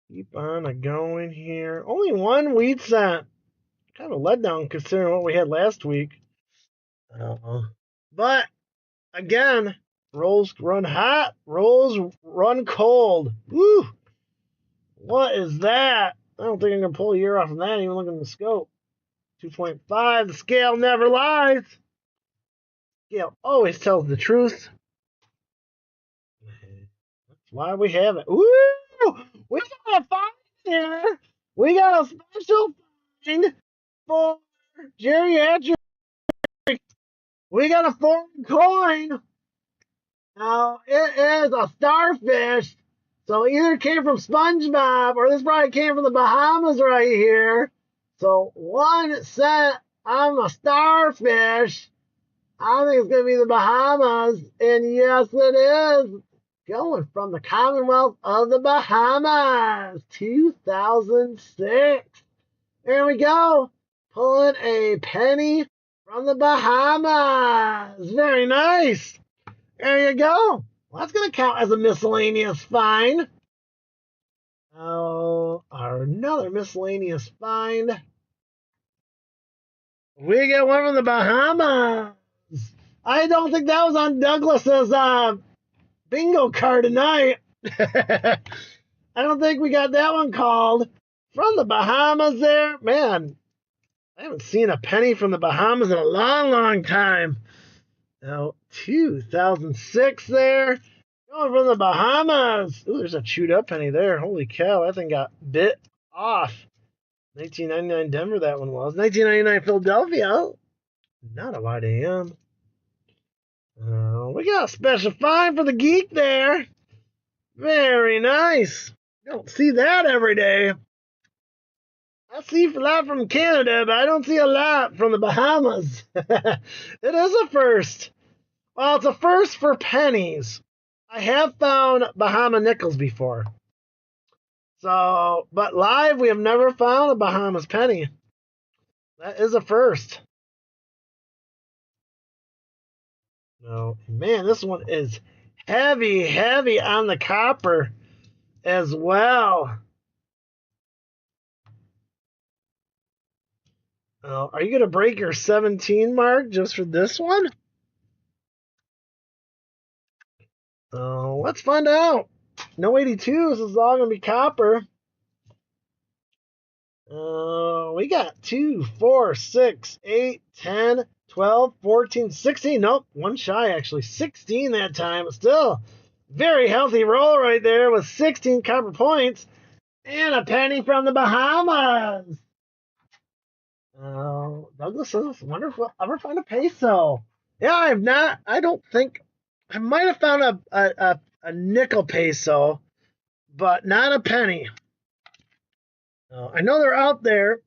Keep on going here. Only one wheat cent. Kind of a letdown considering what we had last week. But again, rolls run hot, rolls run cold. Woo! What is that? I don't think I'm gonna pull a year off of that. Even looking at the scope. 2.5. The scale never lies. Scale always tells the truth. That's why we have it. Woo! We got a find here. We got a special find for geriatric. We got a foreign coin. Now, it is a starfish. So either it came from SpongeBob or this probably came from the Bahamas right here. So 1 cent on a starfish. I think it's going to be the Bahamas. And yes, it is. Going from the Commonwealth of the Bahamas. 2006. There we go. Pulling a penny from the Bahamas. Very nice. There you go. Well, that's going to count as a miscellaneous find. Oh, another miscellaneous find. We get one from the Bahamas. I don't think that was on Douglas's bingo card tonight. I don't think we got that one called. From the Bahamas there. Man, I haven't seen a penny from the Bahamas in a long, long time. Now, 2006 there. Going from the Bahamas. Ooh, there's a chewed up penny there. Holy cow, that thing got bit off. 1999 Denver, that one was. 1999 Philadelphia. Not a wide AM. We got a special find for the geek there. Very nice. Don't see that every day. I see a lot from Canada, but I don't see a lot from the Bahamas. It is a first. Well, it's a first for pennies. I have found Bahama nickels before. So, but live, we have never found a Bahamas penny. That is a first. No, man, this one is heavy, heavy on the copper as well. Are you going to break your 17 mark just for this one? Let's find out. No 82s. This is all going to be copper. We got 2, 4, 6, 8, 10, 12, 14, 16. Nope, one shy actually. 16 that time. But still, very healthy roll right there with 16 copper points and a penny from the Bahamas. Douglas says, wonder if we'll ever find a peso. Yeah, I have not. I don't think. I might have found a nickel peso, but not a penny. I know they're out there,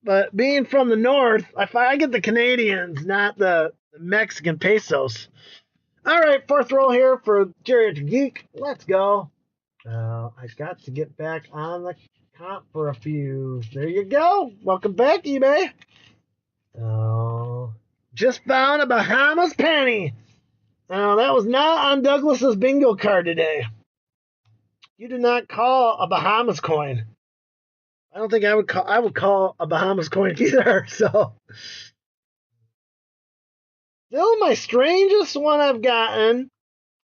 but being from the north, I get the Canadians, not the Mexican pesos. All right, fourth roll here for Geriatric Geek. Let's go. I got to get back on the comp for a few. There you go. Welcome back, eBay. Just found a Bahamas penny. That was not on Douglas's bingo card today. You did not call a Bahamas coin. I don't think I would call a Bahamas coin either. So, still my strangest one I've gotten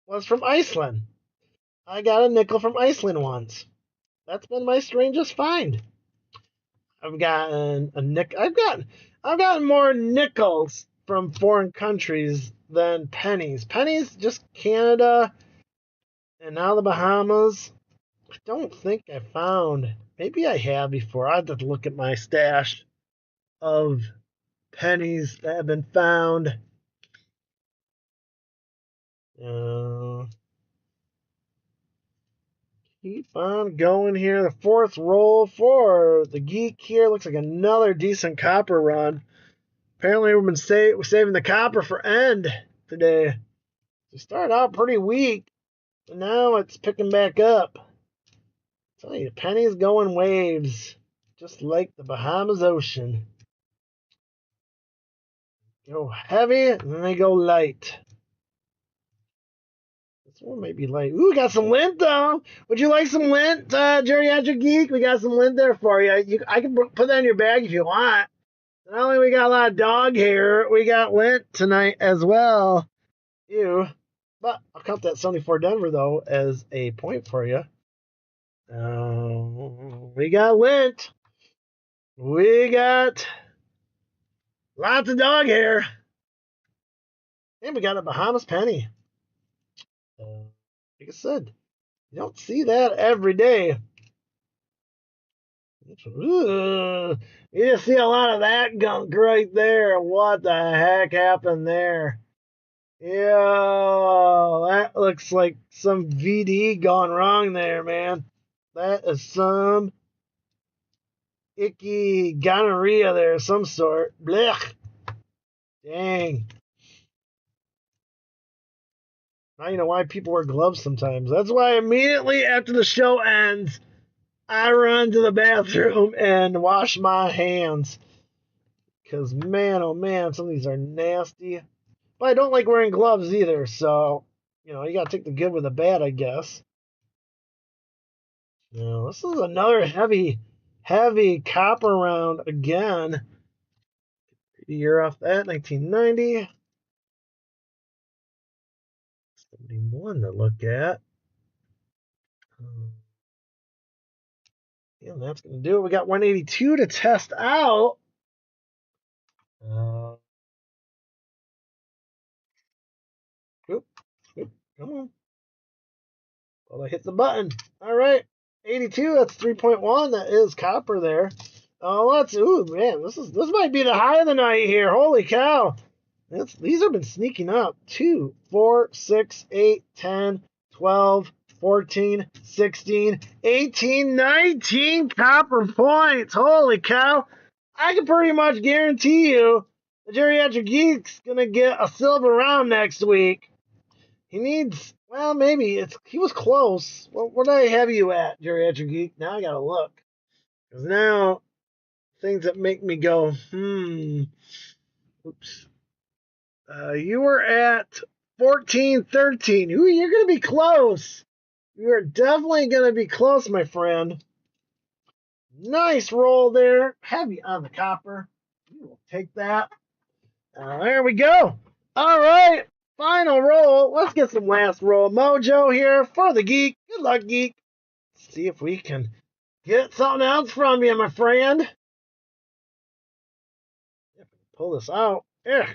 was from Iceland. I got a nickel from Iceland once. That's been my strangest find. I've gotten a nickel. I've gotten more nickels from foreign countries than pennies. Pennies, just Canada, and now the Bahamas. I don't think I found. Maybe I have before. I have to look at my stash of pennies that have been found. Keep on going here. The fourth roll for the geek here. Looks like another decent copper run. Apparently, we've been saving the copper for end today. We started out pretty weak, but now it's picking back up. I tell you, pennies go in waves, just like the Bahamas Ocean. Go heavy, and then they go light. This one may be light. Ooh, we got some lint, though. Would you like some lint, Geriatric Geek? We got some lint there for you. I can put that in your bag if you want. Not only we got a lot of dog hair, we got lint tonight as well. Ew. But I'll count that 74 Denver, though, as a point for you. We got lint. We got lots of dog hair. And we got a Bahamas penny. Like I said, you don't see that every day. You just see a lot of that gunk right there. What the heck happened there? Yeah, that looks like some VD gone wrong there, man. That is some icky gonorrhea there of some sort. Blech. Dang. Now you know why people wear gloves sometimes. That's why immediately after the show ends, I run to the bathroom and wash my hands. Because, man, oh man, some of these are nasty. But I don't like wearing gloves either, so, you know, you got to take the good with the bad, I guess. Now, this is another heavy copper round again. Year off that, 1990. 71 to look at. Yeah, that's going to do it. We got 182 to test out. Oop, oop, come on. Well, I hit the button. All right. 82, that's 3.1. That is copper there. Oh, ooh, man, this might be the high of the night here. Holy cow. These have been sneaking up. 2, 4, 6, 8, 10, 12, 14, 16, 18, 19 copper points. Holy cow. I can pretty much guarantee you the Geriatric Geek's going to get a silver round next week. He needs, well, maybe he was close. What did I have you at, Geriatric Geek? Now I got to look. Because now, things that make me go, oops. You were at 14, 13. Ooh, you're going to be close. You are definitely going to be close, my friend. Nice roll there. Heavy on the copper. We will take that. There we go. All right. Final roll. Let's get some last roll mojo here for the geek. Good luck, geek. Let's see if we can get something else from you, my friend. If I can pull this out. Yeah.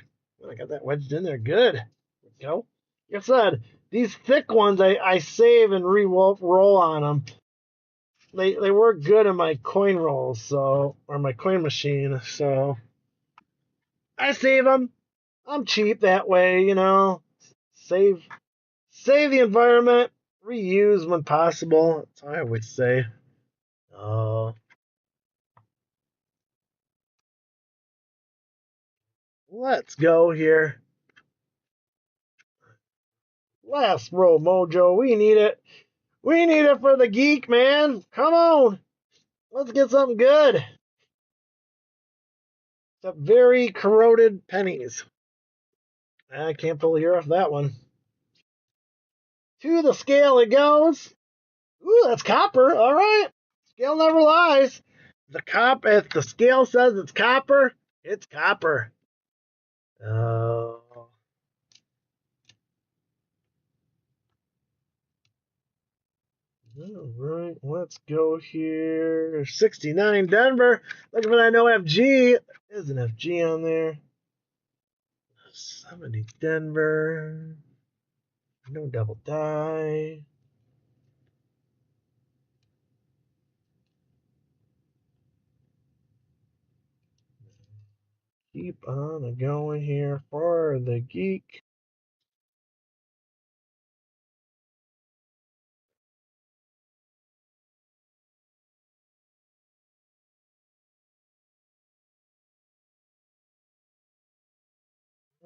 I got that wedged in there. Good. There we go. Like I said, these thick ones I save and re-roll on them. They work good in my coin rolls, or my coin machine, so I save them. I'm cheap that way, you know. Save the environment, reuse when possible. That's what I always say. Let's go here. Last roll mojo. We need it. We need it for the geek, man. Come on. Let's get something good. Except very corroded pennies. I can't pull the ear off that one. To the scale it goes. Ooh, that's copper. All right. Scale never lies. If the scale says it's copper, it's copper. All right, let's go here. 69 Denver. Looking for that no FG. There's an FG on there. 70 Denver. No double die. Keep on going here for the geek.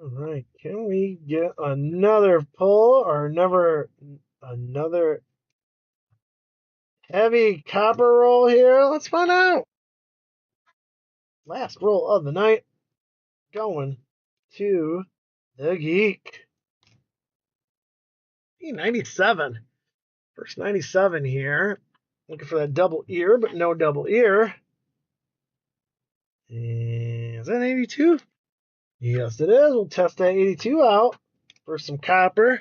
All right, can we get another pull or another heavy copper roll here? Let's find out. Last roll of the night, going to the geek. 97. First 97 here. Looking for that double ear, but no double ear. And is that 82? Yes, it is. We'll test that 82 out for some copper.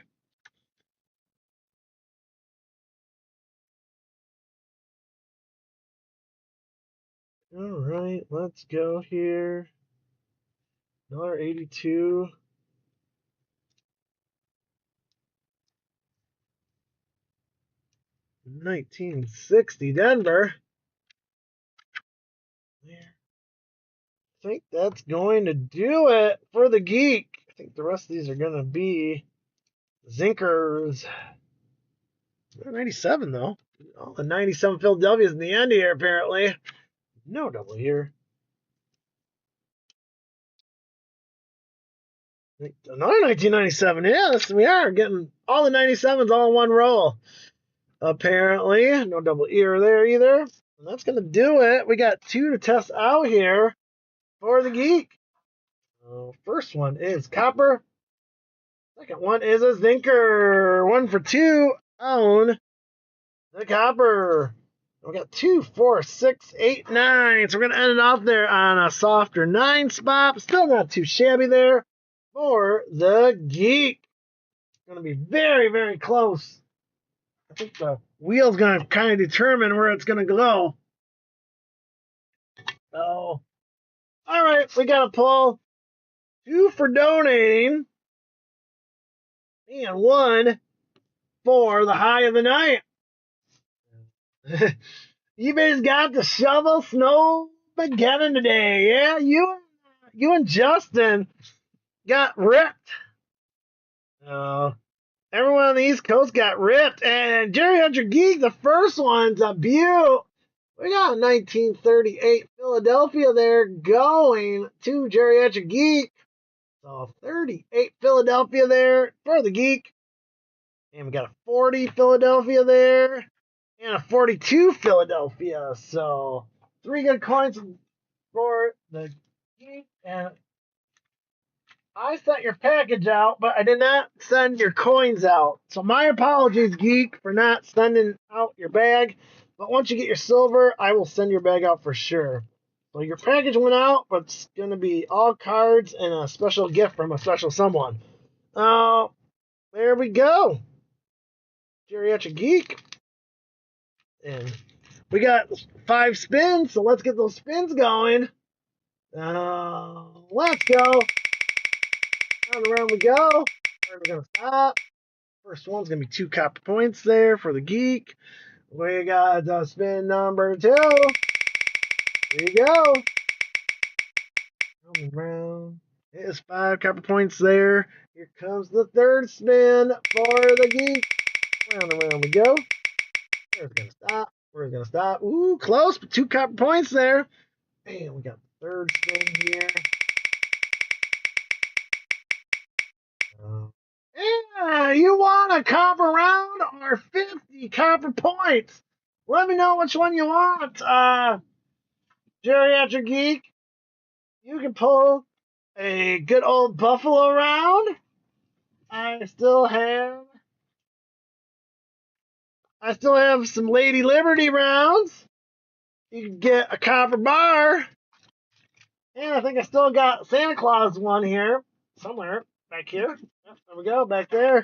All right, let's go here. Another 82. 1960 Denver. I think that's going to do it for the geek. I think the rest of these are going to be zinkers. 97 though. Oh, the 97 Philadelphia's in the end here apparently. No double here. Another 1997. Yes, we are getting all the 97s all in one roll. Apparently, no double ear there either. And that's going to do it. We got 2 to test out here for the geek. First one is copper. Second one is a zinker. 1 for 2 on the copper. We got 2, 4, 6, 8, 9. So we're going to end it off there on a softer 9 spot. Still not too shabby there for the geek. Going to be very, very close. I think the wheel's going to kind of determine where it's going to go. So, all right, we got to pull 2 for donating and 1 for the high of the night. eBay's got the shovel snow beginning today. Yeah, you and Justin got ripped. Everyone on the East Coast got ripped. And Jerry Hunter Geek, the first one's a beaut. We got 1938 Philadelphia there going to Jerry Hunter Geek. So 38 Philadelphia there for the geek. And we got a 40 Philadelphia there. And a 42 Philadelphia. So 3 good coins for the geek. And I sent your package out, but I did not send your coins out. So my apologies, geek, for not sending out your bag. But once you get your silver, I will send your bag out for sure. So your package went out, but it's going to be all cards and a special gift from a special someone. There we go. Geriatric Geek. And we got 5 spins, so let's get those spins going. Let's go. Round and round we go. Where are we going to stop? First one's going to be 2 copper points there for the geek. We got the spin number 2. Here you go. Round and round. It's 5 copper points there. Here comes the 3rd spin for the geek. Round and round we go. Where's it going to stop? Where's it going to stop? Ooh, close, but 2 copper points there. And we got the 3rd spin here. Yeah, you want a copper round or 50 copper points? Let me know which one you want. Geriatric Geek, you can pull a good old Buffalo round. I still have some Lady Liberty rounds. You can get a copper bar. And I think I still got Santa Claus one here. Somewhere. Back here. Yep, there we go. Back there.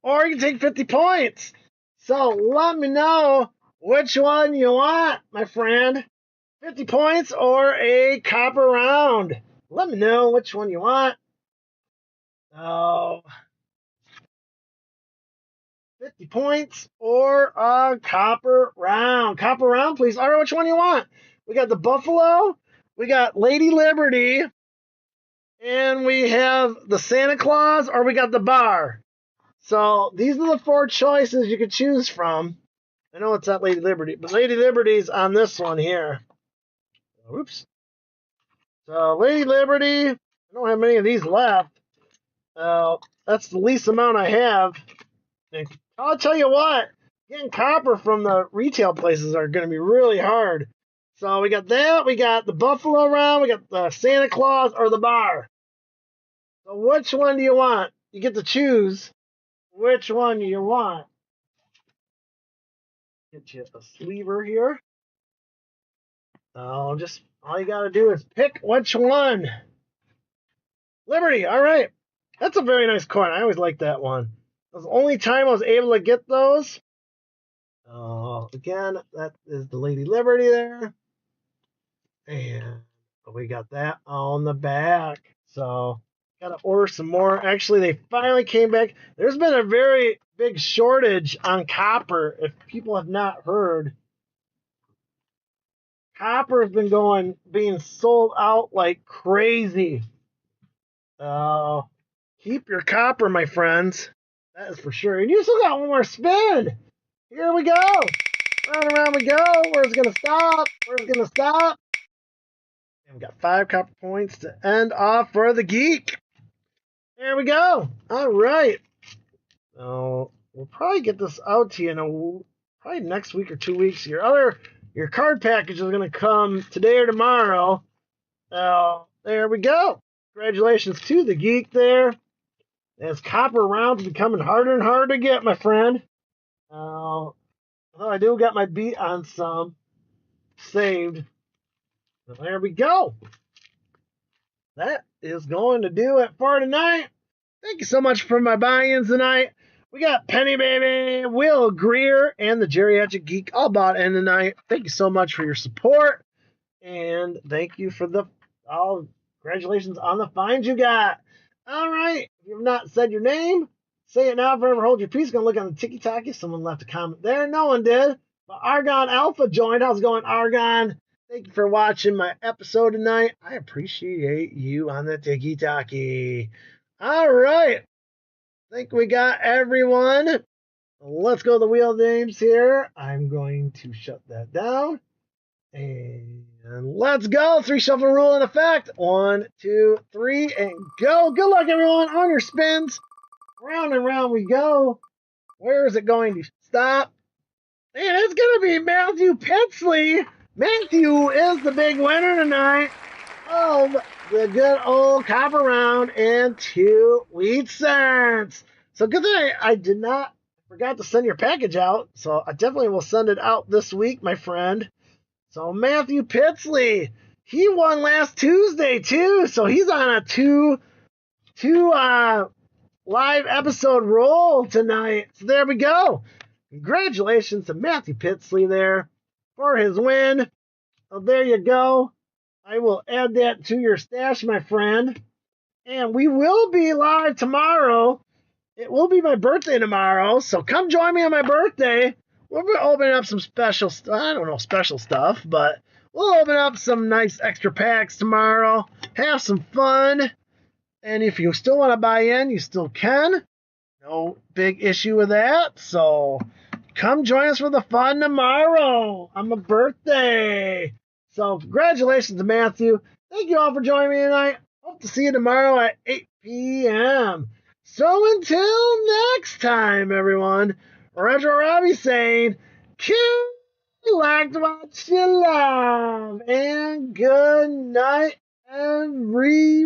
Or you can take 50 points. So let me know which one you want, my friend. 50 points or a copper round. Let me know which one you want. Oh, 50 points or a copper round. Copper round, please. All right, which one you want? We got the Buffalo. We got Lady Liberty. And we have the Santa Claus, or we got the bar. So these are the 4 choices you could choose from. I know it's not Lady Liberty, but Lady Liberty's on this one here. Oops. So Lady Liberty, I don't have many of these left. That's the least amount I have. And I'll tell you what, getting copper from the retail places are going to be really hard. So we got that, we got the Buffalo round, we got the Santa Claus, or the bar. So which one do you want? You get to choose which one you want. Get you a sleever here. All you gotta do is pick which one. Liberty, all right. That's a very nice coin. I always like that one. That was the only time I was able to get those. Again, that is the Lady Liberty there. And we got that on the back. So, gotta order some more. Actually, they finally came back. There's been a very big shortage on copper, if people have not heard. Copper has been being sold out like crazy. Keep your copper, my friends. That is for sure. And you still got one more spin. Here we go. Round and around we go. Where's it going to stop? Where's it going to stop? And we got 5 copper points to end off for the geek. There we go. All right. So we'll probably get this out to you in probably next week or 2 weeks. Your card package is going to come today or tomorrow. There we go. Congratulations to the geek there. As copper rounds becoming harder and harder to get, my friend. Although I do got my beat on some saved. So there we go. That is going to do it for tonight. Thank you so much for my buy-ins tonight. We got Penny Baby, Will Greer, and the Geriatric Geek all bought in tonight. Thank you so much for your support. And thank you for congratulations on the finds you got. All right. If you've not said your name, say it now, forever hold your peace. Gonna look on the tiki-taki. Someone left a comment there. No one did. But Argon Alpha joined. How's it going, Argon? Thank you for watching my episode tonight. I appreciate you on the tiki-taki. All right. I think we got everyone. Let's go to the wheel of names here. I'm going to shut that down. And let's go. 3 shuffle rule in effect. 1, 2, 3, and go. Good luck, everyone, on your spins. Round and round we go. Where is it going to stop? And it's going to be Matthew Pitsley. Matthew is the big winner tonight of the good old copper round and 2 wheat cents. So good thing I forgot to send your package out. So I definitely will send it out this week, my friend. So Matthew Pitsley, he won last Tuesday too. So he's on a two live episode roll tonight. So there we go. Congratulations to Matthew Pitsley there for his win. So there you go. I will add that to your stash, my friend. And we will be live tomorrow. It will be my birthday tomorrow. So come join me on my birthday. We'll be opening up some special stuff, but we'll open up some nice extra packs tomorrow. Have some fun. And if you still want to buy in, you still can. No big issue with that. So come join us for the fun tomorrow on my birthday. So congratulations to Matthew. Thank you all for joining me tonight. Hope to see you tomorrow at 8 p.m. So until next time, everyone, Retro Robbie saying, collect what you love, and good night, everyone.